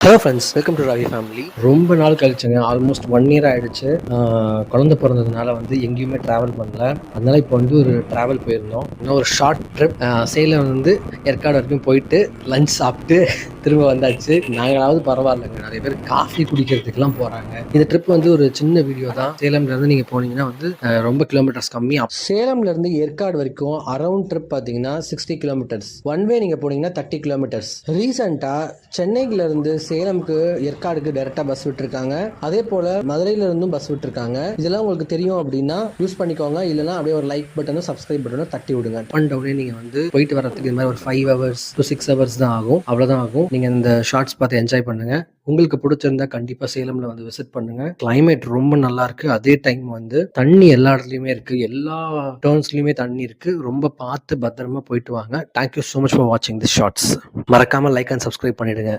Hello friends, welcome to Ravi family. ரொம்ப நாள் கழிச்சுங்க, almost 1 year ஆகிடுச்சு. குழந்தை பிறந்ததுனால வந்து எங்கேயுமே ட்ராவல் பண்ணல. அதனால இப்போ வந்து ஒரு ட்ராவல் போயிருந்தோம். இன்னும் ஒரு ஷார்ட் ட்ரிப் சேலம் வந்து ஏற்காடு வரைக்கும் போயிட்டு லஞ்ச் சாப்பிட்டு திரும்ப வந்தாச்சு. நாங்களாவது பரவாயில்லைங்க, நிறைய பேர் காஃபி குடிக்கிறதுக்கெல்லாம் போகிறாங்க. இந்த ட்ரிப் வந்து ஒரு சின்ன வீடியோ தான். சேலம்லேருந்து நீங்கள் போனீங்கன்னா வந்து ரொம்ப கிலோமீட்டர்ஸ் கம்மி. சேலம்லேருந்து ஏற்காடு வரைக்கும் அரௌண்ட் ட்ரிப் பார்த்தீங்கன்னா 60 கிலோமீட்டர்ஸ். ஒன் வே நீங்கள் போனீங்கன்னா 30 கிலோமீட்டர்ஸ். ரீசெண்டாக சென்னையிலேருந்து சேலம்க்கு ஏற்காடுக்கு டைரக்டா பஸ் விட்டுருக்காங்க. அதே போல மதுரையில இருந்தும் பஸ் விட்டுருக்காங்க. இதெல்லாம் உங்களுக்கு தெரியும் அப்படின்னா யூஸ் பண்ணிக்கோங்க. இல்லைன்னா அப்படியே ஒரு லைக் பட்டனும் சப்ஸ்கிரைப் பட்டனும் தட்டி விடுங்க. அண்ட் டவுனே நீங்க வந்து போயிட்டு வரதுக்கு இது மாதிரி ஒரு 5 hours to 6 hours தான் ஆகும். அவ்வளவுதான் ஆகும். நீங்க இந்த ஷார்ட்ஸ் பார்த்து என்ஜாய் பண்ணுங்க. உங்களுக்கு பிடிச்சிருந்தா கண்டிப்பா சேலம்ல வந்து விசிட் பண்ணுங்க. கிளைமேட் ரொம்ப நல்லா இருக்கு. அதே டைம் வந்து தண்ணி எல்லா இடத்துலயுமே இருக்கு. எல்லா டர்ன்ஸ்லயுமே தண்ணி இருக்கு. ரொம்ப பார்த்து பத்திரமா போயிட்டு வாங்க. Thank you so much for watching this shorts. மறக்காம லைக் அண்ட் சப்ஸ்கிரைப் பண்ணிடுங்க.